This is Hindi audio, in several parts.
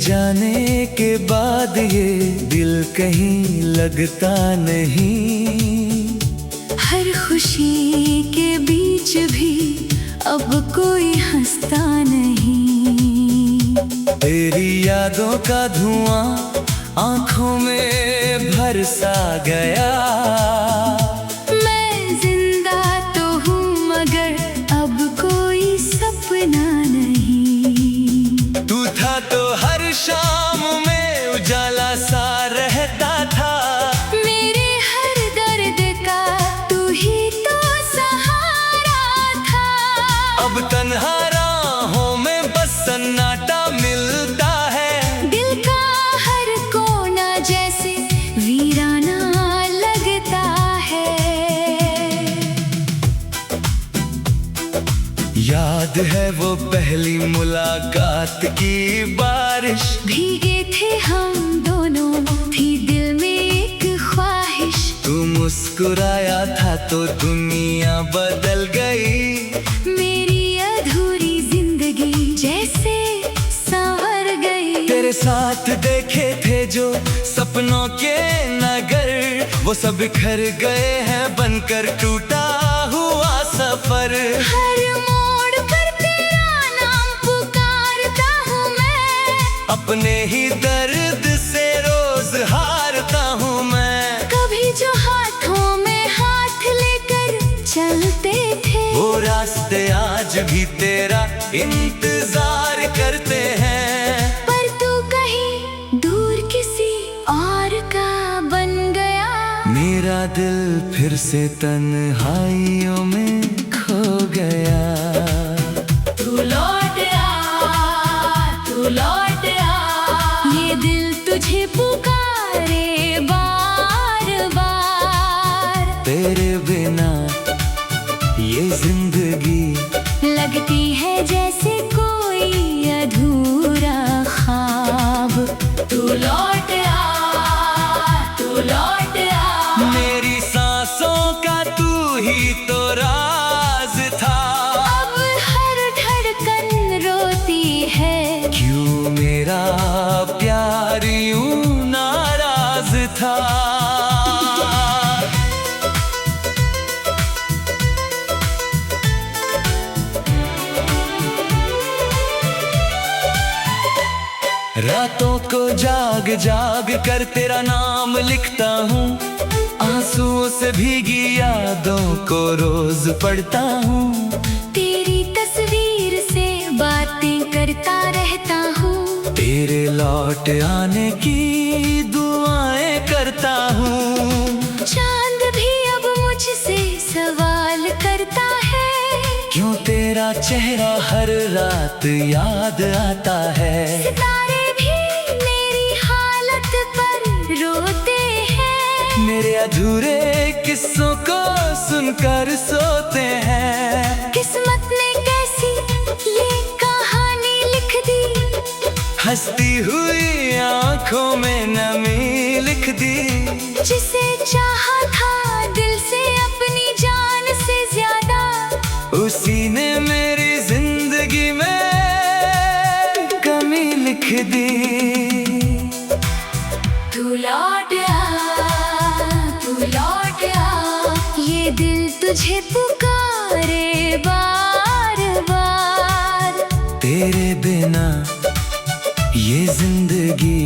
जाने के बाद ये दिल कहीं लगता नहीं। हर खुशी के बीच भी अब कोई हंसता नहीं। तेरी यादों का धुआं आंखों में भर सा गया। मैं जिंदा तो हूँ मगर अब कोई सपना नहीं। तू था तो हर शाम में उजाला सा रहता था। मेरे हर दर्द का तू ही तो सहारा था। अब तन्हा राहों में बस सन्नाटा मिलता है। दिल का हर कोना जैसे वीराना लगता है। याद है वो पहली मुलाकात की बारिश। भीगे थे हम दोनों, थी दिल में एक ख्वाहिश। तू मुस्कुराया था तो दुनिया बदल गई। मेरी अधूरी जिंदगी जैसे संवर गई। तेरे साथ देखे थे जो सपनों के नगर, वो सब बिखर गए हैं बनकर टूटा हुआ सफर। हर मोड़ पर तेरा नाम पुकारता हूँ मैं। अपने ही दर्द से रोज हारता हूँ मैं। कभी जो हाथों में हाथ लेकर चलते थे, वो रास्ते आज भी तेरा इंतजार करते हैं। पर तू कहीं दूर किसी और का बन गया। मेरा दिल फिर से तन्हाइयों में खो गया। तू लौट आ, तू लौट आ। ये दिल तुझे पुकारे बार बार। तेरे बिना ये जिंदगी लगती है जैसे कोई अधूरा ख्वाब। तू लौट आ, तू लौट आ। मेरी सांसों का तू ही तो राज था। अब हर धड़कन रोती है। क्यों मेरा प्यार यूं नाराज था। रातों को जाग जाग कर तेरा नाम लिखता हूँ। आंसुओं से भीगी यादों को रोज पढ़ता हूँ। तेरी तस्वीर से बातें करता रहता हूँ। तेरे लौट आने की दुआएं करता हूँ। चांद भी अब मुझसे सवाल करता है। क्यों तेरा चेहरा हर रात याद आता है। सितारे भी मेरी हालत पर रोते हैं। मेरे अधूरे किस्सों को सुनकर सोते हैं। किस्मत ने कैसी ये कहानी लिख दी। हंसती हुई आंखों में नमी लिख दी। जिसे चाहा था दिल से अपनी जान से ज्यादा, उसी ने मेरी जिंदगी में कमी लिख दी। तू लौट आ, तू लौट आ। ये दिल तुझे पुकारे बार बार। तेरे बिना ये जिंदगी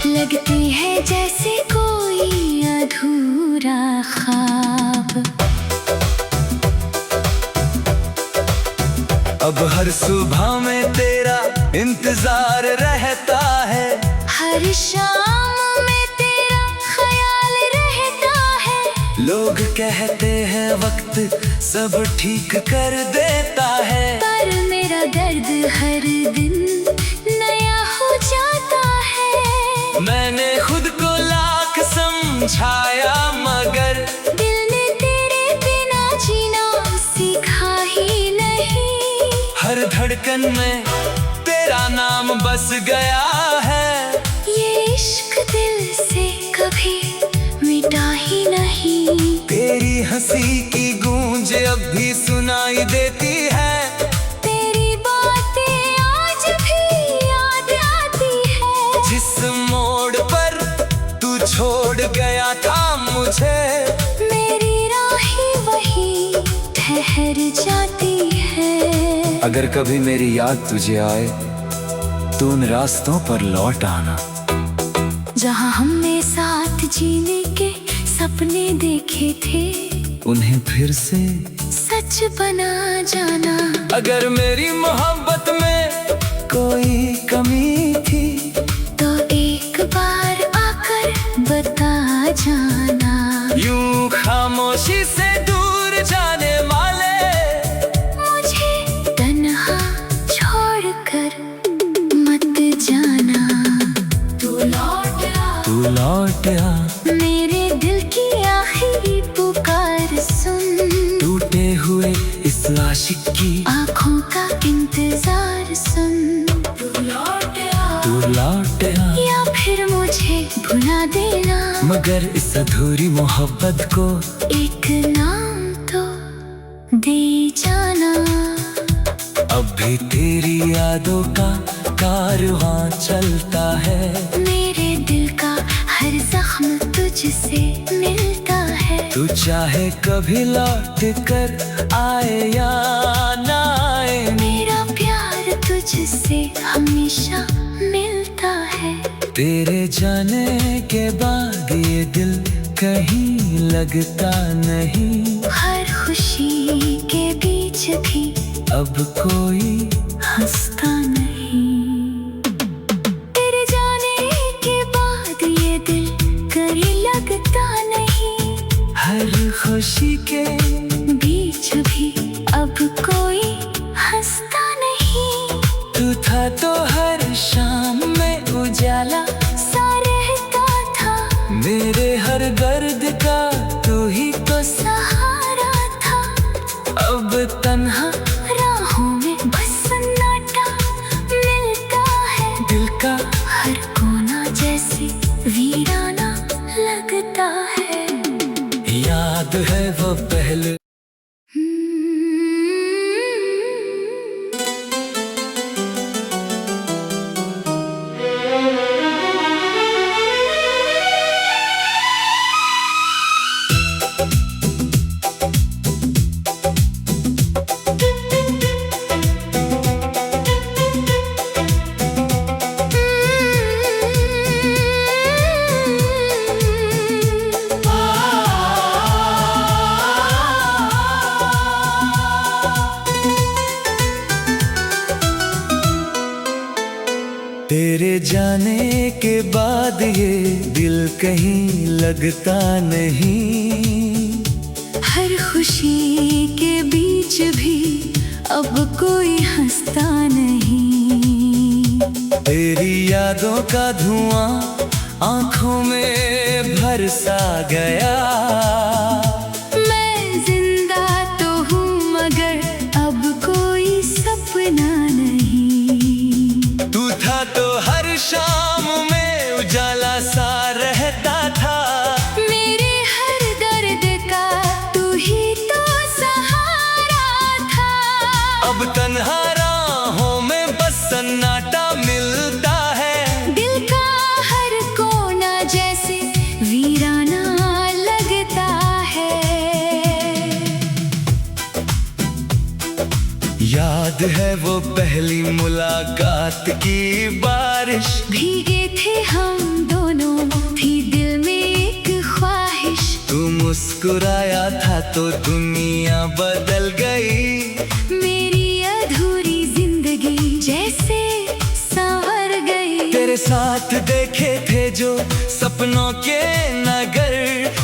लगती है जैसे कोई अधूरा ख्वाब। अब हर सुबह में तेरा इंतजार रहता है। हर शाम में तेरा ख्याल रहता है। लोग कहते हैं वक्त सब ठीक कर देता है। पर मेरा दर्द हर दिन नया हो जाता है। मैंने खुद को लाख समझाया मगर दिल ने तेरे बिना जीना सीखा ही नहीं। हर धड़कन में तेरा नाम बस गया है। ये इश्क दिल से कभी मिटा ही नहीं। तेरी हंसी की गूंज अब भी सुनाई देती है। तेरी बातें आज भी याद आती है। ठहर जाती है। अगर कभी मेरी याद तुझे आए तो उन रास्तों पर लौट आना जहाँ हमने साथ जीने के सपने देखे थे, उन्हें फिर से सच बना जाना। अगर मेरी मोहब्बत में कोई कमी थी तो एक बार आकर बता जाना। यूं खामोशी से दूर जाने वाले मुझे तन्हा छोड़कर मत जाना। तू लौट आ, मेरे दिल की आखिरी पुकार सुन। टूटे हुए इस आशिक की आँखों का इंतजार सुन। तू लौट आ, या फिर मुझे भुला देना, मगर इस अधूरी मोहब्बत को एक नाम तो दे जाना। अब भी तेरी यादों का कारवां चलता है। मेरे दिल का हर जख्म तुझसे मिलता है। तू चाहे कभी लौट कर आए या ना आए, मेरा प्यार तुझसे हमेशा मिलता है। तेरे जाने के बाद ये दिल कहीं लगता नहीं। हर खुशी के बीच भी अब कोई हंसता नहीं। तेरे जाने के बाद ये दिल कहीं लगता नहीं। हर खुशी के बीच भी अब कोई हंसता नहीं। तू था तो हर शाम में उजाला सा रहता था, मेरे हर दर्द का तू ही तो सहारा था। अब तन्हा राहों में बस सन्नाटा मिलता है। दिल का हर कोना जैसे वीराना लगता है। याद है वो पहले तेरे जाने के बाद ये दिल कहीं लगता नहीं। हर खुशी के बीच भी अब कोई हंसता नहीं। तेरी यादों का धुआं आंखों में भर सा गया। मैं जिंदा तो हूँ मगर अब कोई सपना नहीं। तू था तो हर शाम में उजाला सा रहता था। मेरे हर दर्द का तू ही तो सहारा था। अब तन्हा राहों में बस सन्नाटा मिलता है। दिल का हर कोना जैसे वीराना लगता है। याद है वो पहली मुलाकात की बारिश, भीगे थे हम दोनों, थी दिल में एक ख्वाहिश। तू मुस्कुराया था तो दुनिया बदल गई। मेरी अधूरी जिंदगी जैसे संवर गई। तेरे साथ देखे थे जो सपनों के नगर,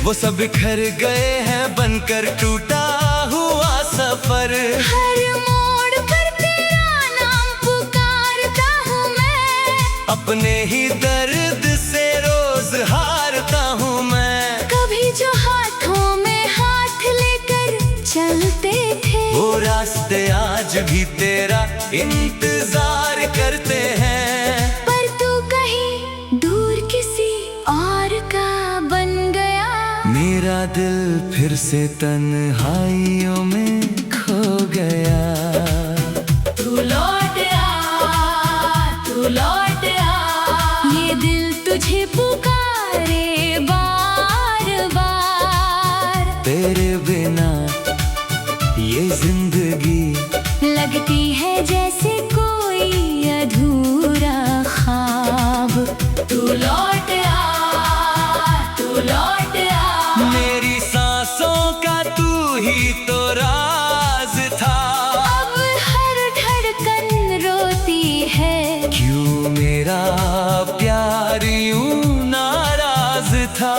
वो सब बिखर गए हैं बनकर टूटा हुआ सफर। हर मोड़ पर तेरा नाम पुकारता हूँ मैं, अपने ही दर्द से रोज हारता हूँ मैं। कभी जो हाथों में हाथ लेकर चलते थे, वो रास्ते आज भी तेरा इंतजार करते हैं। पर तू कहीं दूर किसी और का बन गया। मेरा दिल फिर से तन्हाइयों में खो गया। तू लौट आ, तू लौट आ, ये दिल तुझे पुकारे बार बार। तेरे बिना ये जिंदगी लगती है जैसे कोई अधूरा ख्वाब। तू लौट आ, तू लौट आ। मेरी सांसों का तू ही तो राज था। अब हर धड़कन रोती है, क्यों मेरा प्यार यूं नाराज था।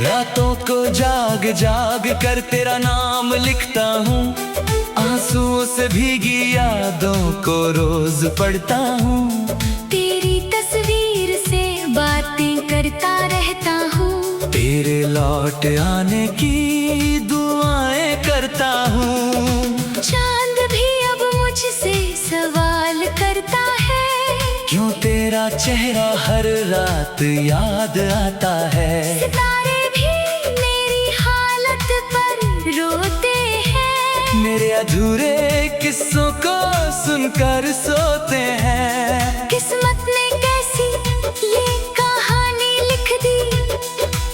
रातों को जाग जाग कर तेरा नाम लिखता हूँ, आंसुओं से भीगी यादों को रोज पढ़ता हूँ। तेरी तस्वीर से बातें करता रहता हूँ, तेरे लौट आने की दुआएं करता हूँ। चांद भी अब मुझसे सवाल करता है, क्यों तेरा चेहरा हर रात याद आता है। सितारे भी मेरी हालत पर रोते हैं, मेरे अधूरे किस्सों को सुनकर सोते हैं। किस्मत ने कैसी ये कहानी लिख दी,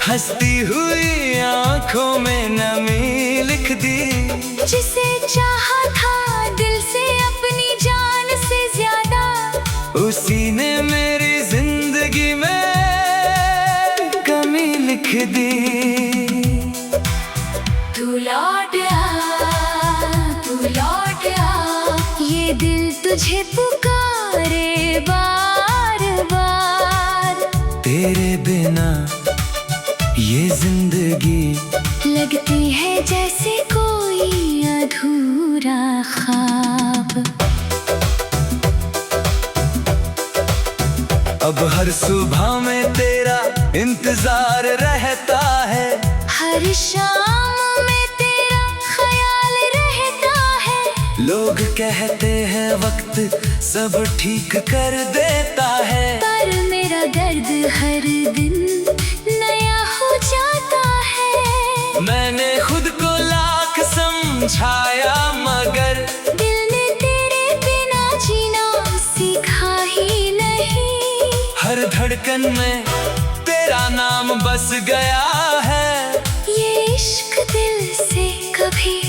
हंसती हुई आंखों में नमी लिख दी। जिसे चाहा था दिल से अपनी जान से ज्यादा, उसी ने मेरी जिंदगी में कमी लिख दी। तू लौट आ, तू लौट आ। ये दिल तुझे पुकारे बार बार। तेरे बिना ये जिंदगी लगती है जैसे कोई अधूरा ख्वाब। अब हर सुबह में तेरा इंतजार रहता है, हर शाम में तेरा ख्याल रहता है। लोग कहते हैं वक्त सब ठीक कर देता है, पर मेरा दर्द हर दिन नया हो जाता है। मैंने खुद को लाख समझाया मगर दिल ने तेरे बिना जीना सीखा ही नहीं। हर धड़कन में तेरा नाम बस गया है। ये इश्क दिल से कभी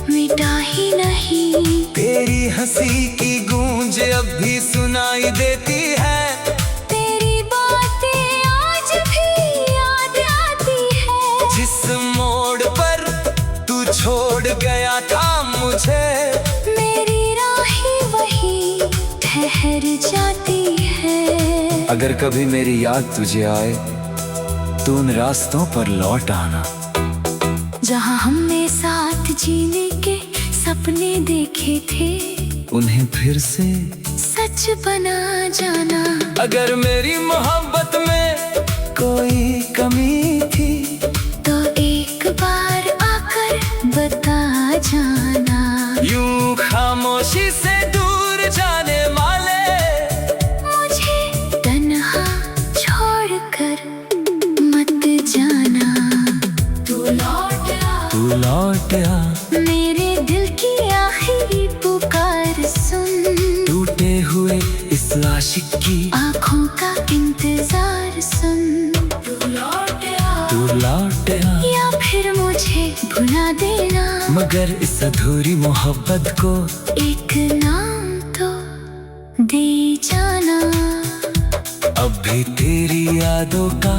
मिटा ही नहीं। तेरी हंसी की गूंज अब भी सुनाई देती है, तेरी बातें आज भी याद आती है। जिस मोड़ पर तू छोड़ गया था मुझे, मेरी राहें वही ठहर जाती है। अगर कभी मेरी याद तुझे आए तो उन रास्तों पर लौट आना, जहाँ हमने साथ जीने के सपने देखे थे, उन्हें फिर से सच बना जाना। अगर मेरी मोहब्बत में कोई कमी थी तो एक बार आकर बता जाना। यूं खामोशी से दूर जाने वाले मुझे तन्हा छोड़कर मत जाना। तू लौट आ, तू लौट आ। मेरे दिल की आखिरी पुकार सुन। टूटे हुए इस आशिक की आँखों का इंतजार सुन। तू लौट आ, तू लौट आ। या फिर मुझे भुला देना, मगर इस अधूरी मोहब्बत को एक नाम तो दे जाना। अब भी तेरी यादों का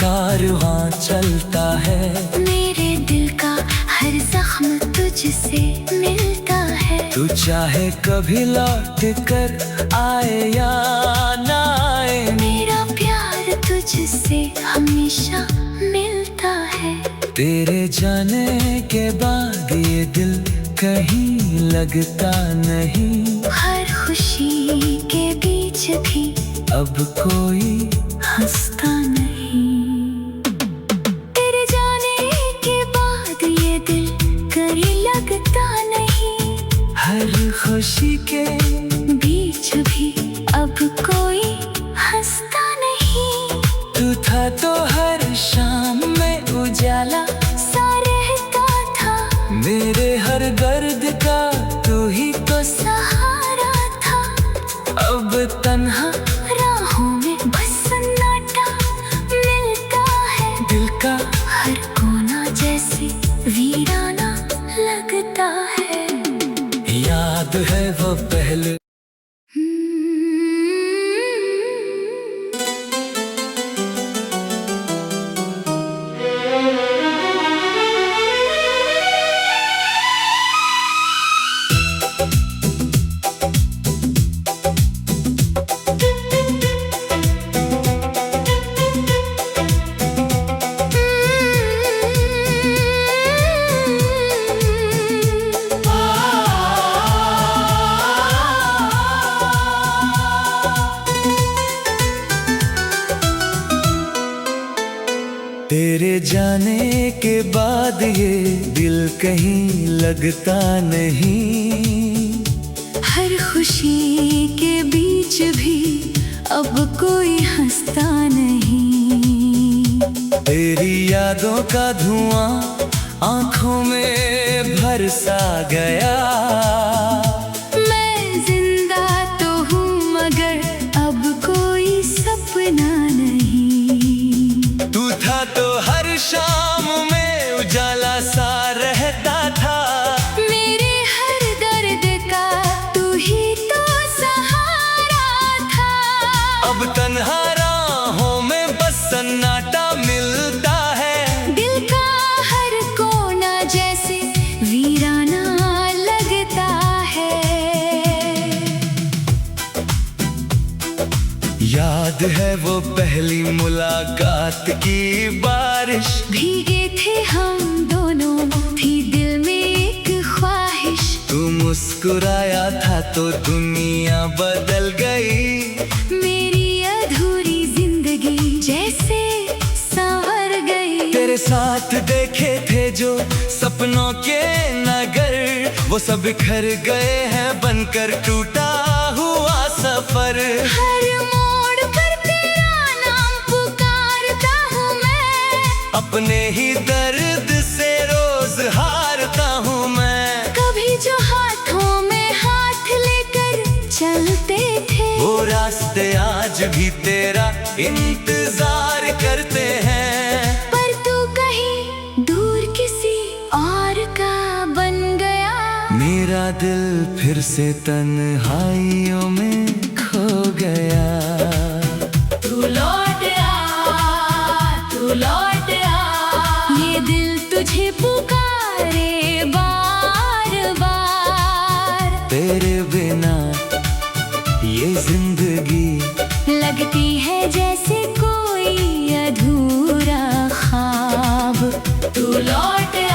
कारवां चलता है, मेरे दिल का हर जख्म तुझसे मिलता है। तू चाहे कभी लौट कर आए या ना आए, मेरा प्यार तुझसे हमेशा मिलता है। तेरे जाने के बाद ये दिल कहीं लगता नहीं, हर खुशी के बीच भी अब कोई हंसता नहीं। तेरे जाने के बाद ये दिल कहीं लगता नहीं, हर खुशी के बीच भी अब कोई हंसता नहीं। तू था तो हर शाम में उजाला सा रहता था, मेरे हर दर्द का तू ही तो सहारा था। अब अब तन्हा राहों में बस सन्नाटा मिलता है। दिल का हर कोना जैसे वीराना लगता है। याद है वो पहले तेरे जाने के बाद ये दिल कहीं लगता नहीं। हर खुशी के बीच भी अब कोई हंसता नहीं। तेरी यादों का धुआं आंखों में भर सा गया। मैं जिंदा तो हूँ मगर अब कोई सपना नहीं। तू था तो हर शाम में उजाला सा रहता था। मेरे हर दर्द का तू ही तो सहारा था। अब तन्हा राहों में बस सन्नाटा मिलता है। दिल का हर कोना जैसे वीराना लगता है। याद है वो पहली मुलाकात की बारिश। भीगे थे हम दोनों, थी दिल में एक ख्वाहिश। तू मुस्कुराया था तो दुनिया बदल गई। मेरी अधूरी जिंदगी जैसे संवर गई। तेरे साथ देखे थे जो सपनों के नगर, वो सब बिखर गए हैं बनकर टूटा हुआ सफर। हर मोड़ पर तेरा नाम पुकारता हूँ मैं। अपने ही दर्द से रोज हारता हूँ मैं। कभी जो हाथों में हाथ लेकर चलते थे, वो रास्ते आज भी तेरा इंतजार करते हैं। पर तू कहीं दूर किसी और का बन गया। मेरा दिल फिर से तन्हाइयों में खो गया। तू लौट आ, तू लौट आ। ये दिल तुझे पुकारे बार बार। तेरे बिना ये जिंदगी लगती है जैसे कोई अधूरा ख्वाब। तू लौट आ।